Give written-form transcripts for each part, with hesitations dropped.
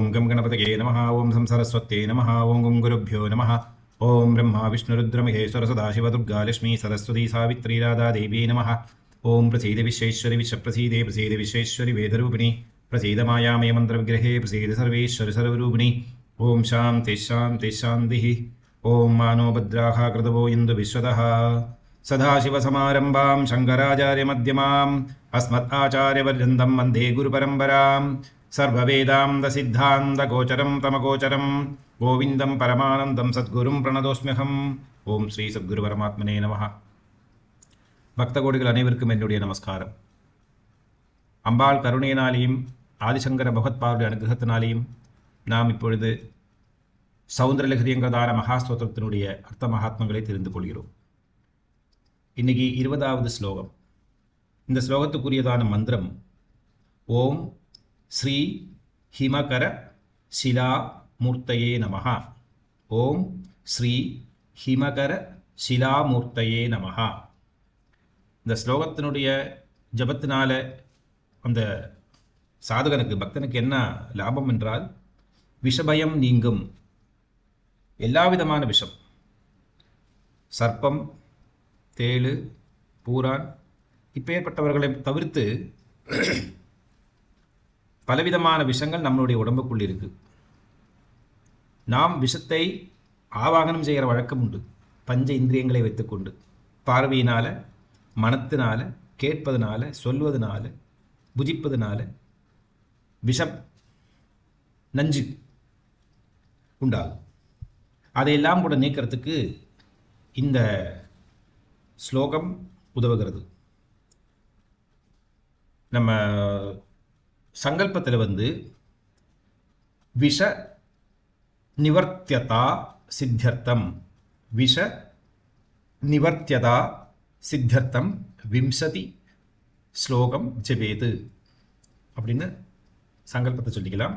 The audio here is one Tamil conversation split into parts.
ஓம் கம் கணபதயே நமஹ. ஓம் சம் சரஸ்வத்யே நமஹ. ஓம் கம் குருभ्यो நமஹ. ஓம் பிரம்மா விஷ்ணு ருத்ர மகேஸ்வர சதாசிவ துர்கா லட்சுமி சரஸ்வதி சாவித்ரி ராதா தேவி நமஹ. ஓம் பிரசீத விஸ்வேஸ்வரி விஸ்வப்ரசீதே பிரசீத விஸ்வேஸ்வரி வேதரூபிணி பிரசீத மாயாமய மந்திர விக்கிரகே பிரசீத சர்வேஸ்வரி சர்வரூபிணி. ஓம் சாந்தி சாந்தி சாந்தி. ஓம் மானோ பத்ராஹ கிருதவோ இந்து விஸ்வதः. சதாசிவசமாரம்பாம் சங்கராச்சார்யமத்யமாம் அஸ்மத் ஆச்சார்யவர்யந்தம் வந்தே குருபரம்பராம். सर्ववेदान्तसिद्धान्तगोचरं तमगोचरं गोविन्दं परमानन्दं सद्गुरुं प्रणतोऽस्म्यहम्. ஓம் ஸ்ரீ சத்குரு பரமாத்மனே நமஹ. பக்த கோடிகள் அனைவருக்கும் என்னுடைய நமஸ்காரம். அம்பாள் கருணையினாலேயும் ஆதிசங்கர பகவத்பாதுடைய அனுகிரகத்தினாலேயும் நாம் இப்பொழுது சௌந்தரலஹரியங்கிறதான மகாஸ்தோத்திரத்தினுடைய அர்த்த மகாத்மங்களை தெரிந்து கொள்கிறோம். இன்னைக்கு 20வது ஸ்லோகம். இந்த ஸ்லோகத்துக்குரியதான மந்திரம் ஓம் ஸ்ரீ ஹிமகர சிலா மூர்த்தயே நமஹ. ஓம் ஸ்ரீ ஹிமகர சிலாமூர்த்தயே நமஹ. இந்த ஸ்லோகத்தினுடைய ஜபத்தினால அந்த சாதகனுக்கு பக்தனுக்கு என்ன லாபம் என்றால் விஷபயம் நீங்கும். எல்லா விதமான விஷம், சர்ப்பம், தேளு, பூரான் இப்பேற்பட்டவர்களை தவிர்த்து பலவிதமான விஷங்கள் நம்மளுடைய உடம்புக்குள் இருக்கு. நாம் விஷத்தை ஆவாகனம் செய்கிற வழக்கம் உண்டு. பஞ்ச இந்திரியங்களை வைத்துக்கொண்டு பார்வையினால, மனத்தினால, கேட்பதனால, சொல்வதனால, புஜிப்பதனால விஷம் நஞ்சு உண்டாகும். அதையெல்லாம் கூட நீக்கிறதுக்கு இந்த ஸ்லோகம் உதவுகிறது. நம்ம சங்கல்பத்தில் விஷ நிவர்த்தியதா சித்தியர்த்தம், விஷ நிவர்த்தியதா சித்தியர்த்தம் விம்சதி ஸ்லோகம் ஜபேது அப்படின்னு சங்கல்பத்தை சொல்லிக்கலாம்.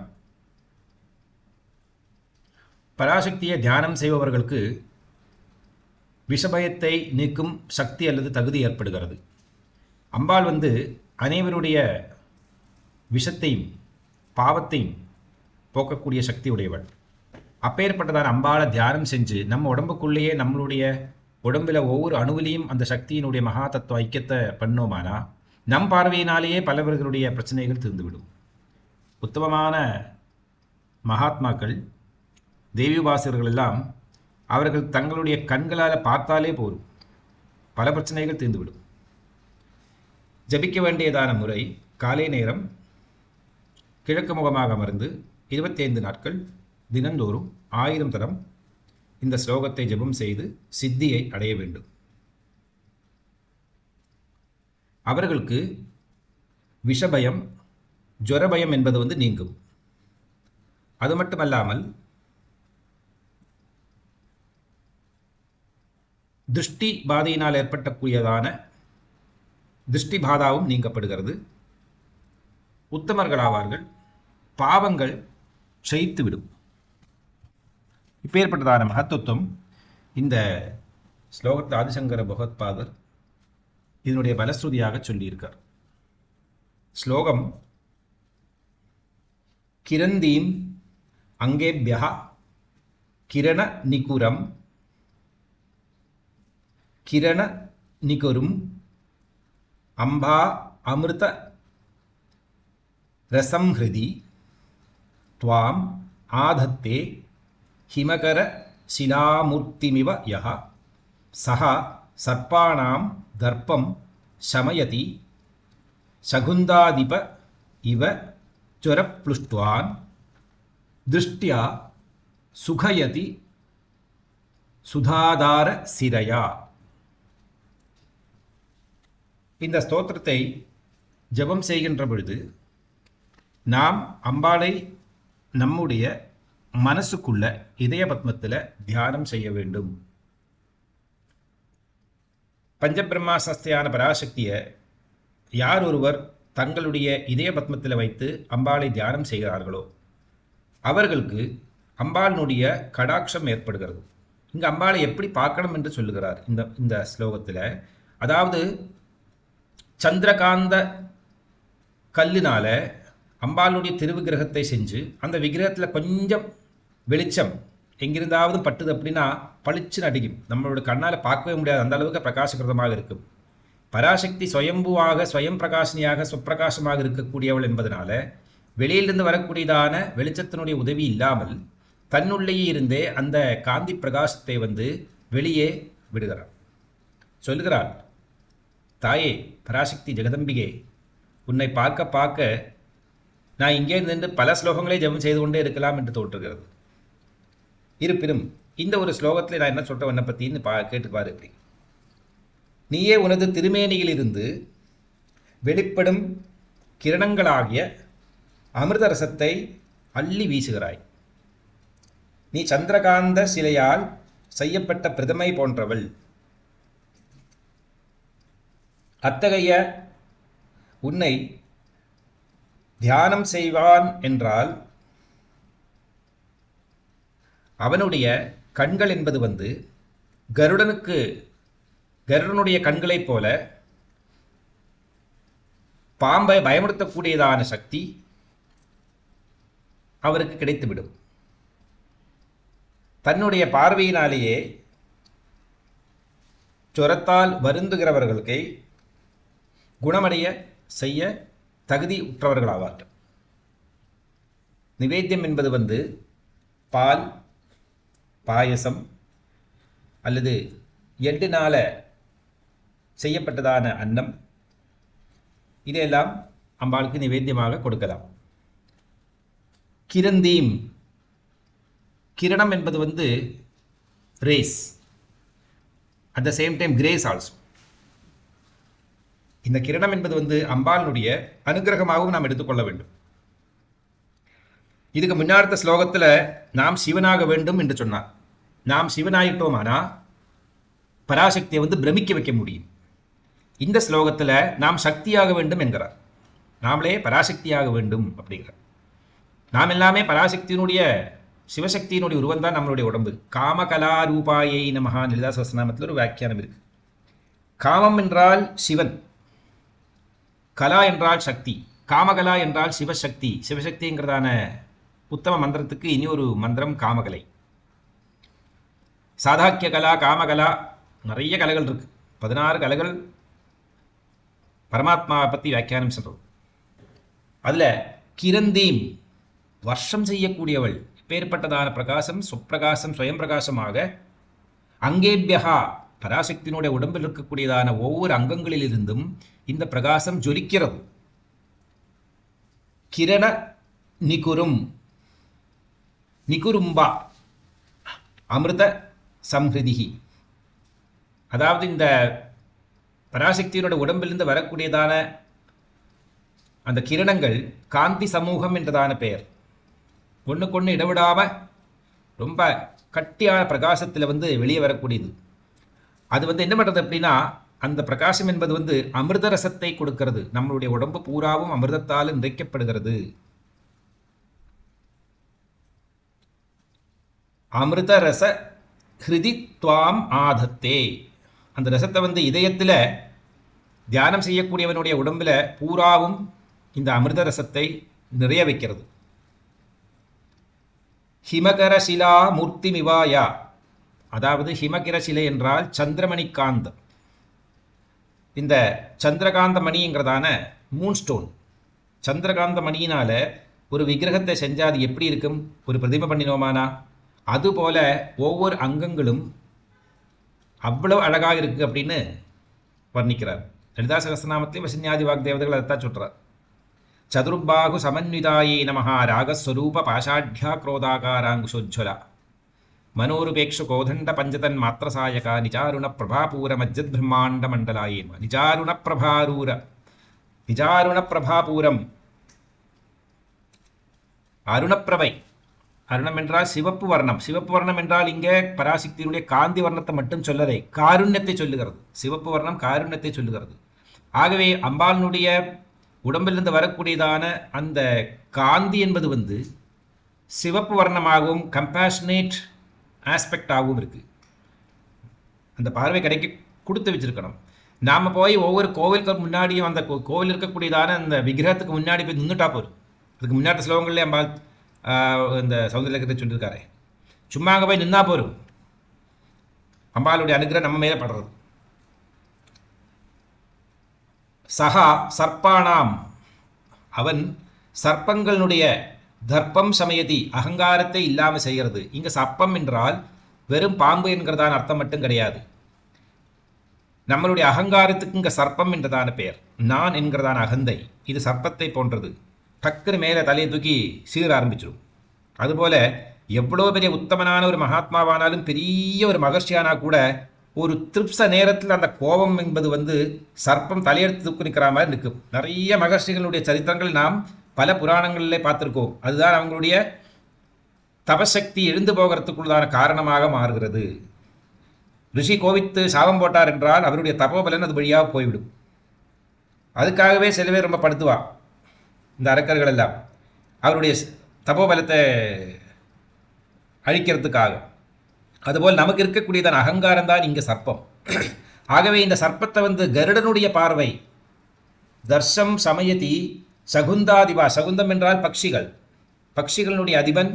பராசக்தியை தியானம் செய்பவர்களுக்கு விஷபயத்தை நீக்கும் சக்தி அல்லது தகுதி ஏற்படுகிறது. அம்பாள் அனைவருடைய விஷத்தையும் பாவத்தையும் போக்கக்கூடிய சக்தி உடையவள். அப்பேற்பட்டதான அம்பாளை தியானம் செஞ்சு நம்ம உடம்புக்குள்ளேயே நம்மளுடைய உடம்பில் ஒவ்வொரு அணுவிலையும் அந்த சக்தியினுடைய மகா தத்துவ ஐக்கியத்தை பண்ணோமானா நம் பார்வையினாலேயே பலவர்களுடைய பிரச்சனைகள் தீர்ந்துவிடும். உத்தமமான மகாத்மாக்கள், தேவி உபாசகர்கள் எல்லாம் அவர்கள் தங்களுடைய கண்களால் பார்த்தாலே போதும், பல பிரச்சனைகள் தீர்ந்துவிடும். ஜபிக்க வேண்டியதான முறை காலை நேரம் கிழக்கு முகமாக அமர்ந்து 25 நாட்கள் தினந்தோறும் 1000 தரம் இந்த ஸ்லோகத்தை ஜபம் செய்து சித்தியை அடைய வேண்டும். அவர்களுக்கு விஷபயம், ஜுவரபயம் என்பது நீங்கும். அது மட்டுமல்லாமல் திருஷ்டி பாதையினால் ஏற்பட்டக்கூடியதான திருஷ்டி பாதாவும் நீங்கப்படுகிறது. உத்தமர்களாவார்கள், பாவங்கள் க்ஷயித்துவிடும். இப்பேற்பட்டதான மகத்துவம் இந்த ஸ்லோகத்தை ஆதிசங்கர பகவத்பாதர் இதனுடைய பலஸ்ருதியாக சொல்லியிருக்கார். ஸ்லோகம் கிரந்தீம் அங்கேபியா கிரண நிகுரம் கிரண நிகுரும் அம்பா அமிர்த ரசம்ஹிருதி த்வாம் ஆதத்தே ஹிமகர சிலாமூர்த்திமிவ யஹ சஹ சர்ப்பாணாம் தர்ப்பம் சமயதி சகுந்தாதிப இவ ஜுவரப்ளுஷ்ட்வான் திருஷ்ட்யா சுகயதி சுதாதார சிரையா. இந்த ஸ்தோத்திரத்தை ஜபம் செய்கின்ற பொழுது நாம் அம்பாளை நம்முடைய மனசுக்குள்ள இதய பத்மத்தில் தியானம் செய்ய வேண்டும். பஞ்சபிரம்மாஸ்தியான பராசக்தியை யார் ஒருவர் தங்களுடைய இதய பத்மத்தில் வைத்து அம்பாளை தியானம் செய்கிறார்களோ அவர்களுக்கு அம்பாளினுடைய கடாட்சம் ஏற்படுகிறது. இங்கே அம்பாளை எப்படி பார்க்கணும் என்று சொல்லுகிறார் இந்த ஸ்லோகத்தில். அதாவது சந்திரகாந்த கல்லினால அம்பாளுடைய திருவிக்கிரகத்தை செஞ்சு அந்த விக்கிரகத்தில் கொஞ்சம் வெளிச்சம் எங்கிருந்தாவது பட்டுது அப்படின்னா பளிச்சுன்னு அடிக்கும். நம்மளோட கண்ணால் பார்க்கவே முடியாது, அந்த அளவுக்கு பிரகாசகிருதமாக இருக்கும். பராசக்தி சுயம்புவாக ஸ்வயம் பிரகாசினியாக சுப்பிரகாசமாக இருக்கக்கூடியவள் என்பதனால வெளியிலிருந்து வரக்கூடியதான வெளிச்சத்தினுடைய உதவி இல்லாமல் தன்னுள்ளேயே இருந்தே அந்த காந்தி பிரகாசத்தை வெளியே விடுகிறாள். சொல்லுகிறாள், தாயே பராசக்தி ஜெகதம்பிகே, உன்னை பார்க்க பார்க்க நான் இங்கே நின்று பல ஸ்லோகங்களே ஜெபம் செய்து கொண்டே இருக்கலாம் என்று தோற்றுகிறது. இருப்பினும் இந்த ஒரு ஸ்லோகத்தில் நான் என்ன சொல்கிறேன் உன்னை பற்றின்னு கேட்டுப்பாரு. எப்படி நீயே உனது திருமேனியிலிருந்து வெளிப்படும் கிரணங்களாகிய அமிர்த ரசத்தை அள்ளி வீசுகிறாய். நீ சந்திரகாந்த சிலையால் செய்யப்பட்ட பிரதமை போன்றவள். அத்தகைய உன்னை தியானம் செய்வான் என்றால் அவனுடைய கண்கள் என்பது கருடனுடைய கண்களைப் போல பாம்பை பயமுறுத்தக்கூடியதான சக்தி அவருக்கு கிடைத்துவிடும். தன்னுடைய பார்வையினாலேயே ஜுரத்தால் வருந்துகிறவர்களுக்கு குணமடைய செய்ய தகுதி உற்றவர்களாவார்கள். நிவேத்தியம் என்பது பால், பாயசம் அல்லது எள்ளினால செய்யப்பட்டதான அன்னம், இதையெல்லாம் அம்பாளுக்கு நிவேத்தியமாக கொடுக்கலாம். கிரந்தீம், கிரணம் என்பது race, at the same time grace also. இந்த கிரணம் என்பது அம்பாளுடைய அனுகிரகமாகவும் நாம் எடுத்துக்கொள்ள வேண்டும். இதுக்கு முன்னார்த்த ஸ்லோகத்தில் நாம் சிவனாக வேண்டும் என்று சொன்னார். நாம் சிவனாயிட்டோமானா பராசக்தியை பிரமிக்க வைக்க முடியும். இந்த ஸ்லோகத்தில் நாம் சக்தியாக வேண்டும் என்கிறார். நாமளே பராசக்தியாக வேண்டும் அப்படிங்கிறார். நாம் எல்லாமே பராசக்தியினுடைய சிவசக்தியினுடைய உருவம் தான் நம்மளுடைய உடம்பு. காமகலாரூபாயை நமஹா லலிதா சஹஸ்ரநாமத்தில் ஒரு வியாக்கியானம் இருக்கு. காமம் என்றால் சிவன், கலா என்றால் சக்தி, காமகலா என்றால் சிவசக்தி. சிவசக்திங்கிறதான உத்தம மந்திரத்துக்கு இனி ஒரு மந்திரம் காமகலை. சாதாக்கிய கலா, காமகலா, நிறைய கலைகள் இருக்கு. 16 கலைகள் பரமாத்மாவை பற்றி வியாக்கியானம் சொல்றோம். அதில் கிரந்தீம், வர்ஷம் செய்யக்கூடியவள், பேர்பட்டதான பிரகாசம் சுப்பிரகாசம் ஸ்வயம் பிரகாசமாக அங்கேபியகா பராசக்தியினுடைய உடம்பில் இருக்கக்கூடியதான ஒவ்வொரு அங்கங்களிலிருந்தும் இந்த பிரகாசம் ஜொலிக்கிறது. கிரண நிகுரும், நிகுரும்பா அமிர்த சம்ஹிருதிகி, அதாவது இந்த பராசக்தியினுடைய உடம்பிலிருந்து வரக்கூடியதான அந்த கிரணங்கள் காந்தி சமூகம் என்றதான பெயர். ஒன்றுக்கொன்று இடவிடாமல் ரொம்ப கட்டியான பிரகாசத்தில் வெளியே வரக்கூடியது. அது என்ன பண்ணுறது அப்படின்னா, அந்த பிரகாசம் என்பது அமிர்த ரசத்தை கொடுக்கிறது. நம்மளுடைய உடம்பு பூராவும் அமிர்தத்தால் நிறைக்கப்படுகிறது. அமிர்த ரச ஹிருதி துவாம் ஆதத்தே, அந்த ரசத்தை இதயத்தில் தியானம் செய்யக்கூடியவனுடைய உடம்பில் பூராவும் இந்த அமிர்த ரசத்தை நிறைய வைக்கிறது. ஹிமகர சிலா மூர்த்தி மிவாயா, அதாவது ஹிமகிர சிலை என்றால் சந்திரமணி காந்தம். இந்த சந்திரகாந்த மணிங்கிறதான மூன் ஸ்டோன், சந்திரகாந்த மணியினால ஒரு விக்கிரகத்தை செஞ்சால் அது எப்படி இருக்கும், ஒரு பிரதிமை பண்ணினோமானா அதுபோல ஒவ்வொரு அங்கங்களும் அவ்வளவு அழகாக இருக்குது அப்படின்னு வர்ணிக்கிறார். லலிதா சகஸ்ரநாமத்திலே வசன்யாதி வாக்தேவதைகள் அதைத்தான் சொல்கிறார். சதுர்பாகு சமன்விதாயே நமஹா ராகஸ்வரூப பாஷாಢ்யா குரோதாகாராங்குஷோஜ்வலா மனோருபேக்ஷு கோதண்ட பஞ்சதன் மாத்திரசாயகா நிஜாருண பிரபாபூர மஜ்ஜத் பிரம்மாண்ட மண்டலாயேம. நிஜாருண பிரபாபூரம், அருணப்பிரபை. அருணம் என்றால் சிவப்பு வர்ணம். சிவப்பு வர்ணம் என்றால் இங்கே பராசக்தியினுடைய காந்தி வர்ணத்தை மட்டும் சொல்லலை, காருண்யத்தை சொல்லுகிறது. சிவப்பு வர்ணம் காருண்யத்தை சொல்லுகிறது. ஆகவே அம்பாளினுடைய உடம்பிலிருந்து வரக்கூடியதான அந்த காந்தி என்பது சிவப்பு வர்ணமாகவும் கம்பேஷனேட் ஆஸ்பெக்டாகவும் இருக்குது. அந்த பார்வை கிடைக்க கொடுத்து வச்சிருக்கணும். நாம் போய் ஒவ்வொரு கோவிலுக்கு முன்னாடியும் அந்த கோவில் இருக்கக்கூடியதான அந்த விக்கிரகத்துக்கு முன்னாடி போய் நின்றுட்டா போதும். அதுக்கு முன்னாடி ஸ்லோகங்கள்லேயே அம்பாள் இந்த சௌந்தர்யத்தை சொல்லியிருக்காரு. சும்மா அங்கே போய் நின்னா போரும், அம்பாளுடைய அனுகிரகம் நம்ம மேலே படுறது. சகா சர்ப்பானாம், அவன் சர்ப்பங்களுடைய தர்ப்பம் சமயதி, அகங்காரத்தை இல்லாமல் செய்கிறது. இங்கே சர்ப்பம் என்றால் வெறும் பாம்பு என்கிறதான அர்த்தம் மட்டும் கிடையாது. நம்மளுடைய அகங்காரத்துக்கு இங்கே சர்ப்பம் என்றதான பெயர். நான் என்கிறதான அகந்தை இது சர்ப்பத்தை போன்றது. டக்குன்னு மேலே தலையை தூக்கி சீர ஆரம்பிச்சிடும். அதுபோல எவ்வளோ பெரிய உத்தமனான ஒரு மகாத்மாவானாலும் பெரிய ஒரு மகர்ஷியானா கூட ஒரு திருப்ச நேரத்தில் அந்த கோபம் என்பது சர்ப்பம் தலையெடுத்து தூக்கி நிற்கிற மாதிரி நிற்கும். நிறைய மகர்ஷிகளுடைய சரித்திரங்கள் நாம் பல புராணங்களிலே பார்த்துருக்கோம். அதுதான் அவங்களுடைய தபசக்தி எழுந்து போகிறதுக்குள்ளதான காரணமாக மாறுகிறது. ரிஷி கோவித்து சாபம் போட்டார் என்றால் அவருடைய தபோபலன் அது வழியாக போய்விடும். அதுக்காகவே சில பேர் ரொம்ப படுத்துவா இந்த அரக்கர்கள் எல்லாம், அவருடைய தபோபலத்தை அழிக்கிறதுக்காக. அதுபோல் நமக்கு இருக்கக்கூடியதான அகங்காரம் தான் இங்கே சர்ப்பம். ஆகவே இந்த சர்ப்பத்தை கருடனுடைய பார்வை தர்ஷம் சமயதி சகுந்தாதிபா, சகுந்தம் என்றால் பட்சிகள், பட்சிகளுடைய அதிபன்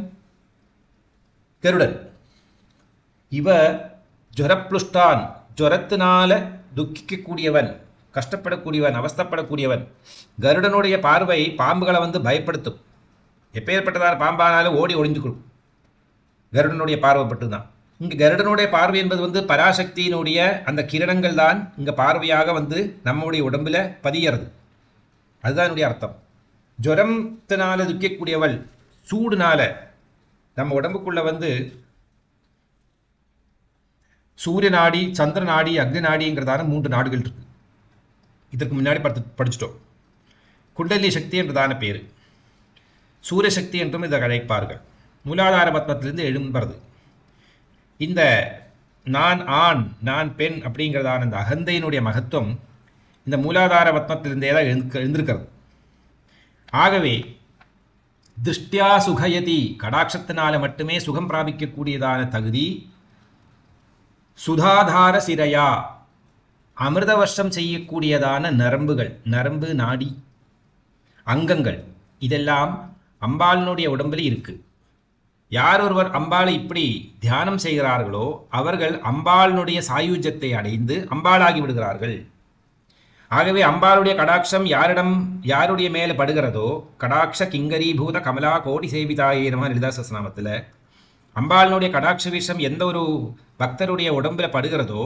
கருடன். இவ ஜுரப்ளுஷ்டான், ஜுரத்தினால துக்கிக்கக்கூடியவன், கஷ்டப்படக்கூடியவன், அவஸ்தப்படக்கூடியவன். கருடனுடைய பார்வை பாம்புகளை பயப்படுத்தும். எப்பேற்பட்டதான பாம்பானாலும் ஓடி ஒளிஞ்சுக்கணும். கருடனுடைய பார்வைப்பட்டு தான். இங்கே கருடனுடைய பார்வை என்பது பராசக்தியினுடைய அந்த கிரணங்கள் தான் இங்கே பார்வையாக நம்முடைய உடம்பில் பதியறது. அதுதான் என்னுடைய அர்த்தம். ஜுரத்தினால துக்கக்கூடியவள், சூடுனால நம்ம உடம்புக்குள்ள சூரிய நாடி, சந்திர நாடி, அக்னி நாடிங்கிறதான 3 நாடுகள் இருக்கு. இதற்கு முன்னாடி படிச்சிட்டோம். குண்டலி சக்தி என்றதான பேர், சூரிய சக்தி என்றும் இதை அழைப்பார்கள். மூலாதார பத்மத்திலிருந்து எழும்புறது. இந்த நான் ஆண் நான் பெண் அப்படிங்கிறதான இந்த அகந்தையினுடைய மகத்துவம் இந்த மூலாதார பத்மத்திலிருந்தே தான் எழுந்திருக்கிறது. ஆகவே திருஷ்டியா சுகயதி, கடாட்சத்தினால மட்டுமே சுகம் பிராபிக்கக்கூடியதான தகுதி. சுதாதார சிரையா, அமிர்த வருஷம் செய்யக்கூடியதான நரம்புகள், நரம்பு நாடி அங்கங்கள், இதெல்லாம் அம்பாளினுடைய உடம்பில் இருக்கு. யார் ஒருவர் அம்பாளை இப்படி தியானம் செய்கிறார்களோ அவர்கள் அம்பாளினுடைய சாயுஜ்யத்தை அடைந்து அம்பாளாகி விடுகிறார்கள். ஆகவே அம்பாளுடைய கடாட்சம் யாருடைய மேலே படுகிறதோ, கடாட்ச கிங்கரீபூத கமலா கோடி சேவிதாயே நம லலிதா சஹஸ்ரநாமத்தில் அம்பாளினுடைய கடாட்ச விஷம் எந்த ஒரு பக்தருடைய உடம்புல படுகிறதோ,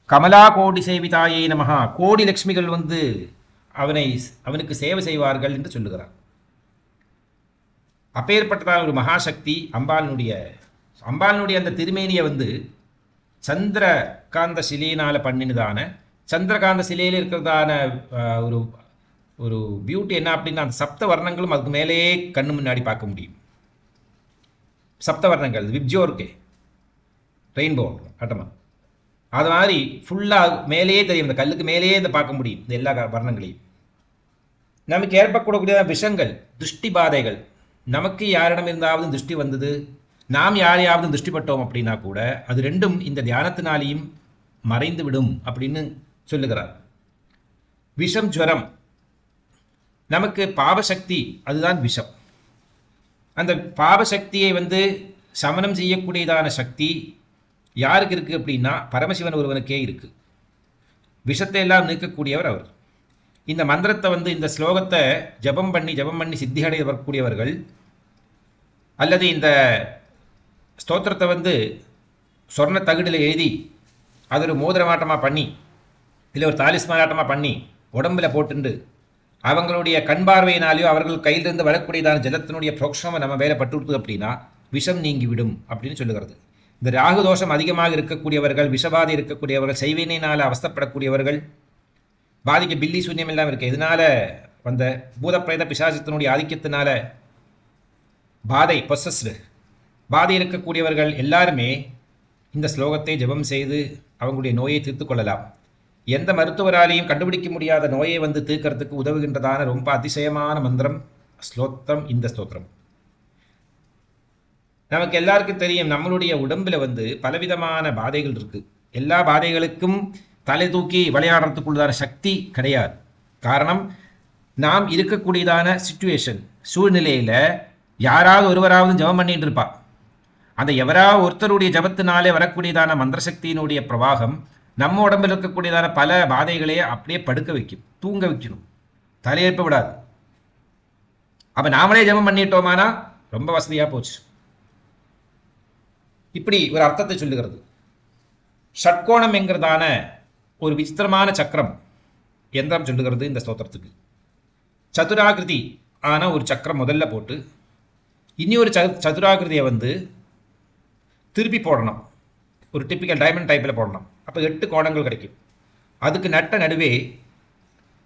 கமலா கோடி சேவிதாயே நமஹா, கோடி லட்சுமிகள் அவனுக்கு சேவை செய்வார்கள் என்று சொல்லுகிறார். அப்பேற்பட்டதான ஒரு மகாசக்தி அம்பாளினுடைய அந்த திருமேனியை சந்திரகாந்த சிலையினால் பண்ணினதான, சந்திரகாந்த சிலையில் இருக்கிறதான ஒரு ஒரு பியூட்டி என்ன அப்படின்னா அந்த சப்த வர்ணங்களும் அதுக்கு மேலேயே கண்ணு முன்னாடி பார்க்க முடியும். சப்த வர்ணங்கள் விப்ஜோர்கே ரெயின்போ ஆட்டமா அது மாதிரி ஃபுல்லாக மேலேயே தெரியும். இந்த கல்லுக்கு மேலேயே இதை பார்க்க முடியும் இந்த எல்லா வர்ணங்களையும். நமக்கு ஏற்படக்கூடிய விஷங்கள், திருஷ்டி பாதைகள், நமக்கு யாரிடம் இருந்தாவது திருஷ்டி வந்தது, நாம் யாரையாவது திருஷ்டிப்பட்டோம் அப்படின்னா கூட அது ரெண்டும் இந்த தியானத்தினாலேயும் மறைந்து விடும் அப்படின்னு சொல்லுகிறார். விஷம் ஜுவரம், நமக்கு பாபசக்தி அதுதான் விஷம். அந்த பாபசக்தியை சமனம் செய்யக்கூடியதான சக்தி யாருக்கு இருக்குது அப்படின்னா பரமசிவன் ஒருவனுக்கே இருக்குது. விஷத்தை எல்லாம் நீக்கக்கூடியவர் அவர். இந்த மந்திரத்தை இந்த ஸ்லோகத்தை ஜபம் பண்ணி சித்தியடைய வரக்கூடியவர்கள், அல்லது இந்த ஸ்தோத்திரத்தை சொர்ண தகுடில் எழுதி அது ஒரு மோதிரமாட்டமாக பண்ணி இல்லை ஒரு தாலிஸ்மானாட்டமாக பண்ணி உடம்பில் போட்டுண்டு அவங்களுடைய கண் பார்வையினாலேயோ அவர்கள் கையிலிருந்து வரக்கூடியதான ஜலத்தினுடைய புரோக்ஷமம் நம்ம மேலே பட்டு விடுது அப்படின்னா விஷம் நீங்கிவிடும் அப்படின்னு சொல்லுகிறது. இந்த ராகு தோஷம் அதிகமாக இருக்கக்கூடியவர்கள், விஷபாதை இருக்கக்கூடியவர்கள், செய்வினையினால் அவஸ்தப்படக்கூடியவர்கள், பாதிக்க பில்லி சூன்யம் எல்லாம் இருக்குது. இதனால் வந்த பூதப்பிரேத பிசாசத்தினுடைய ஆதிக்கத்தினால பாதை பொசஸ்டு பாதை இருக்கக்கூடியவர்கள் எல்லாருமே இந்த ஸ்லோகத்தை ஜபம் செய்து அவங்களுடைய நோயை தீர்த்து கொள்ளலாம். எந்த மருத்துவராலையும் கண்டுபிடிக்க முடியாத நோயை தீர்க்கறதுக்கு உதவுகின்றதான ரொம்ப அதிசயமான மந்திரம் ஸ்லோத்திரம் இந்த ஸ்தோத்திரம். நமக்கு எல்லாருக்கும் தெரியும் நம்மளுடைய உடம்பில் பலவிதமான பாதைகள் இருக்குது. எல்லா பாதைகளுக்கும் தலை தூக்கி விளையாடுறதுக்குள்ளதான சக்தி கிடையாது. காரணம் நாம் இருக்கக்கூடியதான சிச்சுவேஷன் சூழ்நிலையில் யாராவது ஒருவராவது ஜபம் பண்ணிட்டு இருப்பா. அந்த எவராவது ஒருத்தருடைய ஜபத்தினாலே வரக்கூடியதான மந்திரசக்தியினுடைய பிரவாகம் நம்ம உடம்பில் இருக்கக்கூடியதான பல பாதைகளையே அப்படியே படுக்க வைக்கும், தூங்க வைக்கணும், தலையேற்ப விடாது. அப்போ நாமளே ஜபம் பண்ணிட்டோமானா ரொம்ப வசதியாக போச்சு. இப்படி ஒரு அர்த்தத்தை சொல்லுகிறது. ஷட்கோணம் என்கிறதான ஒரு விசித்திரமான சக்கரம் எந்திரம் சொல்லுகிறது இந்த ஸ்தோத்திரத்துக்கு. சதுராகிருதி ஆன ஒரு சக்கரம் முதல்ல போட்டு இன்னொரு சதுராகிருதியை திருப்பி போடணும். ஒரு டிப்பிக்கல் டைமண்ட் டைப்பில் போடணும். அப்போ 8 கோணங்கள் கிடைக்கும். அதுக்கு நடுவே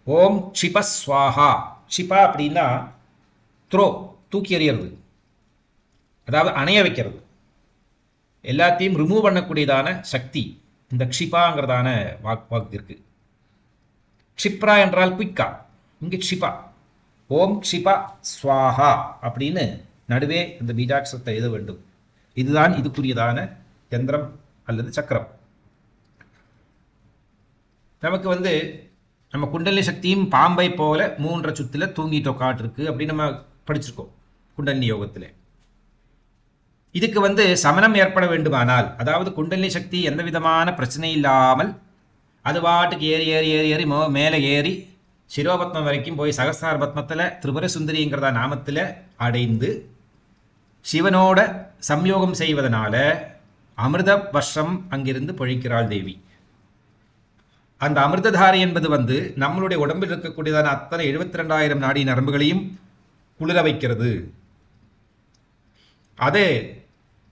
ஓம் க்ஷிப ஸ்வாஹா. க்ஷிபா அப்படின்னா த்ரோ, தூக்கி எறியறது, அதாவது அணைய வைக்கிறது, எல்லாத்தையும் ரிமூவ் பண்ணக்கூடியதான சக்தி இந்த க்ஷிபாங்கிறதான வாக்கு இருக்கு. க்ஷிப்ரா என்றால் குயிக்கா, இங்கே க்ஷிபா. ஓம் க்ஷிபா ஸ்வாஹா அப்படின்னு நடுவே இந்த பீஜாட்சரத்தை எழுத வேண்டும். இதுதான் இதுக்குரியதான யந்திரம் அல்லது சக்கரம். நமக்கு நம்ம குண்டலினி சக்தியும் பாம்பை போல 3 சுத்தில் தூங்கிட்டு உட்காட்டிருக்கு அப்படின்னு நம்ம படிச்சிருக்கோம் குண்டலினி யோகத்தில். இதுக்கு சமனம் ஏற்பட வேண்டுமானால், அதாவது குண்டலினி சக்தி எந்த விதமான பிரச்சனை இல்லாமல் அது பாட்டுக்கு ஏறி ஏறி ஏறி ஏறி மேலே ஏறி சிரோபத்மம் வரைக்கும் போய் சகஸ்ரார பத்மத்தில் திரிபுர சுந்தரிங்கிறதா நாமத்தில் அடைந்து சிவனோட சம்யோகம் செய்வதனால அமிர்த வருஷம் அங்கிருந்து பொழிக்கிறாள் தேவி. அந்த அமிர்ததாரை என்பது நம்மளுடைய உடம்பில் இருக்கக்கூடியதான அத்தனை 72,000 நாடி நரம்புகளையும் குளிர வைக்கிறது. அது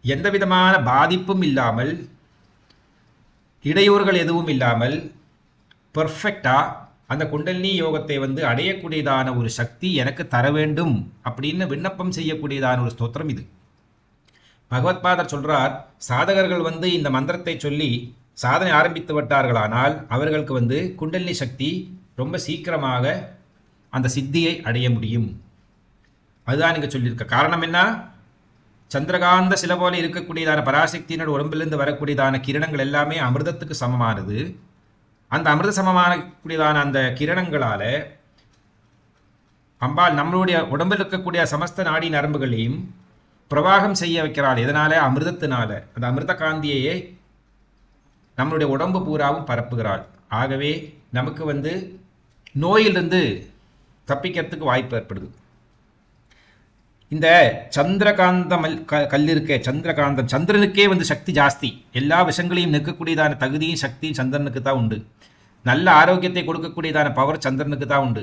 எந்த விதமான பாதிப்பும் இல்லாமல், இடையூறுகள் எதுவும் இல்லாமல் பர்ஃபெக்டாக அந்த குண்டலினி யோகத்தை அடையக்கூடியதான ஒரு சக்தி எனக்கு தர வேண்டும் அப்படின்னு விண்ணப்பம் செய்யக்கூடியதான ஒரு ஸ்தோத்திரம் இது. பகவத்பாதர் சொல்றார், சாதகர்கள் இந்த மந்திரத்தை சொல்லி சாதனை ஆரம்பித்து விட்டார்களானால் அவர்களுக்கு குண்டலினி சக்தி ரொம்ப சீக்கிரமாக அந்த சித்தியை அடைய முடியும். அதுதான் இங்கே சொல்லியிருக்க. காரணம் என்ன? சந்திரகாந்த சில போல இருக்கக்கூடியதான பராசக்தியினோட உடம்பிலிருந்து வரக்கூடியதான கிரணங்கள் எல்லாமே அமிர்தத்துக்கு சமமானது. அந்த அமிர்த சமமான கூடியதான அந்த கிரணங்களால் அம்பாள் நம்மளுடைய உடம்பில் இருக்கக்கூடிய சமஸ்த நாடி நரம்புகளையும் பிரவாகம் செய்ய வைக்கிறாள். எதனால? அமிர்தத்தினால. அந்த அமிர்த காந்தியையே நம்மளுடைய உடம்பு பூராவும் பரப்புகிறாள். ஆகவே நமக்கு நோயிலிருந்து தப்பிக்கிறதுக்கு வாய்ப்பு ஏற்படுது. இந்த சந்திரகாந்தம் கல் இருக்க சந்திரகாந்தம், சந்திரனுக்கே சக்தி ஜாஸ்தி. எல்லா விஷயங்களையும் நிற்கக்கூடியதான தகுதியும் சக்தியும் சந்திரனுக்கு தான் உண்டு. நல்ல ஆரோக்கியத்தை கொடுக்கக்கூடியதான பவர் சந்திரனுக்கு தான் உண்டு.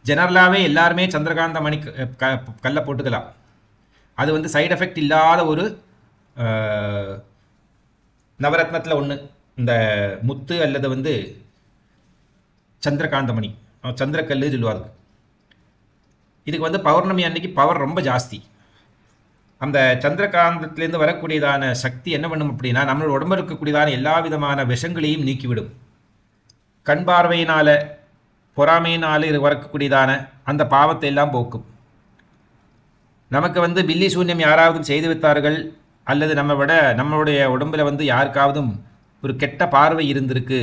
ஜெனரலாகவே எல்லாருமே சந்திரகாந்த மணி கல்லை போட்டுக்கலாம். அது சைடு எஃபெக்ட் இல்லாத ஒரு நவரத்னத்தில் ஒன்று இந்த முத்து அல்லது சந்திரகாந்தமணி, சந்திரக்கல்லு சொல்லுவாங்க. இதுக்கு பௌர்ணமி அன்னைக்கு பவர் ரொம்ப ஜாஸ்தி. அந்த சந்திரகாந்தத்திலேருந்து வரக்கூடியதான சக்தி என்ன பண்ணும் அப்படின்னா, நம்மளோட உடம்பு இருக்கக்கூடியதான எல்லா விதமான விஷங்களையும் நீக்கிவிடும். கண் பார்வையினால், பொறாமையினால் வரக்கூடியதான அந்த பாவத்தை எல்லாம் போக்கும். நமக்கு பில்லி சூன்யம் யாராவது செய்து வைத்தார்கள், அல்லது நம்மளுடைய உடம்பில் யாருக்காவதும் ஒரு கெட்ட பார்வை இருந்திருக்கு,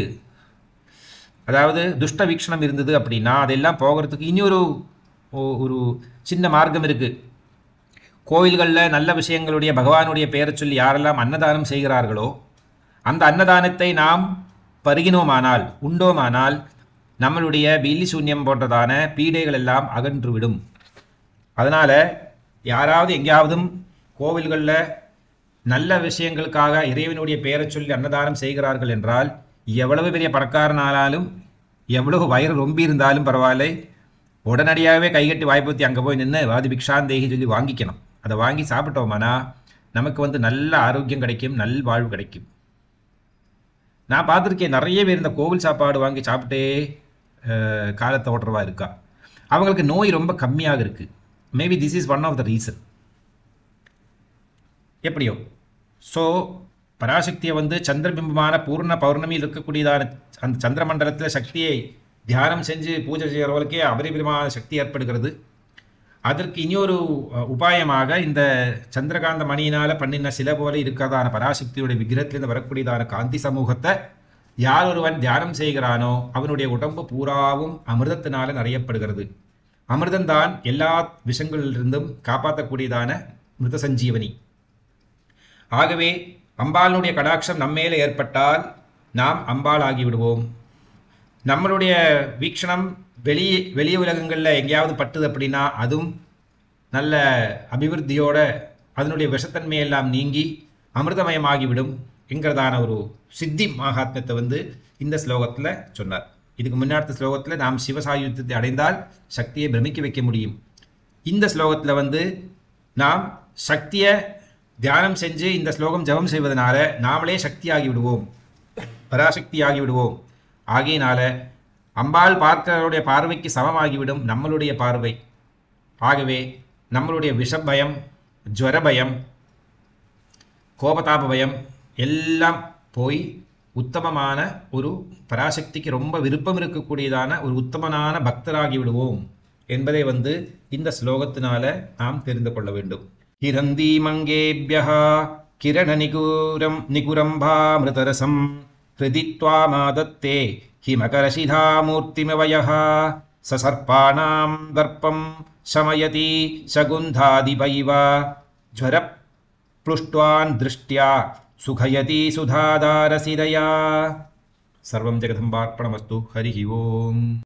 அதாவது துஷ்ட வீக்ஷணம் இருந்தது அப்படின்னா அதெல்லாம் போகிறதுக்கு இன்னொரு ஒரு சின்ன மார்க்கம் இருக்குது. கோவில்களில் நல்ல விஷயங்களுடைய பகவானுடைய பெயரை சொல்லி யாரெல்லாம் அன்னதானம் செய்கிறார்களோ அந்த அன்னதானத்தை நாம் பருகினோமானால், உண்டோமானால் நம்மளுடைய பில்லி சூன்யம் போன்றதான பீடைகள் எல்லாம் அகன்றுவிடும். அதனால் யாராவது எங்கேயாவதும் கோவில்களில் நல்ல விஷயங்களுக்காக இறைவனுடைய பெயரை சொல்லி அன்னதானம் செய்கிறார்கள் என்றால், எவ்வளவு பெரிய பணக்காரனாலும் எவ்வளவு வயிறு ரொம்ப இருந்தாலும் பரவாயில்லை, உடனடியாகவே கைகட்டி வாய்ப்பூத்தி அங்கே போய் நின்று வாதி பிக்ஷாந்தேகி சொல்லி வாங்கிக்கணும். அதை வாங்கி சாப்பிட்டோம்னா நமக்கு நல்ல ஆரோக்கியம் கிடைக்கும், நல் வாழ்வு கிடைக்கும். நான் பார்த்துருக்கேன், நிறைய பேர் இந்த கோவில் சாப்பாடு வாங்கி சாப்பிட்டே காலத்தை ஓட்டுறவா இருக்கா. அவங்களுக்கு நோய் ரொம்ப கம்மியாக இருக்குது. Maybe this is one of the reason. எப்படியோ ஸோ பராசக்தியை சந்திரபிம்பமான பூர்ண பௌர்ணமியில் இருக்கக்கூடியதான அந்த சந்திரமண்டலத்தில் சக்தியை தியானம் செஞ்சு பூஜை செய்கிறவர்களுக்கே அபரிமிதமான சக்தி ஏற்படுகிறது. அதற்கு இன்னொரு உபாயமாக இந்த சந்திரகாந்த மணியினால் பண்ணின சில போல இருக்கிறதான பராசக்தியுடைய விக்கிரகத்திலிருந்து வரக்கூடியதான காந்தி சமூகத்தை யார் ஒருவன் தியானம் செய்கிறானோ அவனுடைய உடம்பு பூராவும் அமிர்தத்தினால நிறையப்படுகிறது. அமிர்தம்தான் எல்லா விஷங்களிலிருந்தும் காப்பாற்றக்கூடியதான மிருத சஞ்சீவனி. ஆகவே அம்பாளுடைய கடாட்சம் நம்மேலே ஏற்பட்டால் நாம் அம்பாள் ஆகிவிடுவோம். நம்மளுடைய வீக்ஷணம் வெளிய உலகங்களில் எங்கேயாவது பட்டுது அப்படின்னா அதுவும் நல்ல அபிவிருத்தியோட அதனுடைய விஷத்தன்மையெல்லாம் நீங்கி அமிர்தமயமாகிவிடும் என்கிறதான ஒரு சித்தி மகாத்மியத்தை இந்த ஸ்லோகத்தில் சொன்னார். இதுக்கு முன்னாடி ஸ்லோகத்தில் நாம் சிவசாயுத்தத்தை அடைந்தால் சக்தியை பிரமிக்க வைக்க முடியும். இந்த ஸ்லோகத்தில் நாம் சக்தியை தியானம் செஞ்சு இந்த ஸ்லோகம் ஜபம் செய்வதனால நாமளே சக்தியாகி விடுவோம், பராசக்தியாகி விடுவோம். ஆகையினால அம்பாள் பார்க்கிறவருடைய பார்வைக்கு சமமாகிவிடும் நம்மளுடைய பார்வை. ஆகவே நம்மளுடைய விஷபயம், ஜுவர பயம், கோபதாப பயம் எல்லாம் போய் உத்தமமான ஒரு பராசக்திக்கு ரொம்ப விருப்பம் இருக்கக்கூடியதான ஒரு உத்தமனான பக்தராகி விடுவோம் என்பதை இந்த ஸ்லோகத்தினால நாம் தெரிந்து கொள்ள வேண்டும். கிரந்தி மங்கேபியஹ கிரண நிகுரம்பாமிருதரசம் ஹிருதித்வா மாதத்தே ஹிமகரசிதாமூர்த்திமவயஹ சசர்ப்பாணாம் தர்ப்பம் சமயதி சகுந்தாதிபைவ ஜ்வர प्लुष्ट्वान् दृष्ट्या सुखयति सुधाधारसिरया. सर्वं जगदम्बार्पणमस्तु. हरिः ओम्.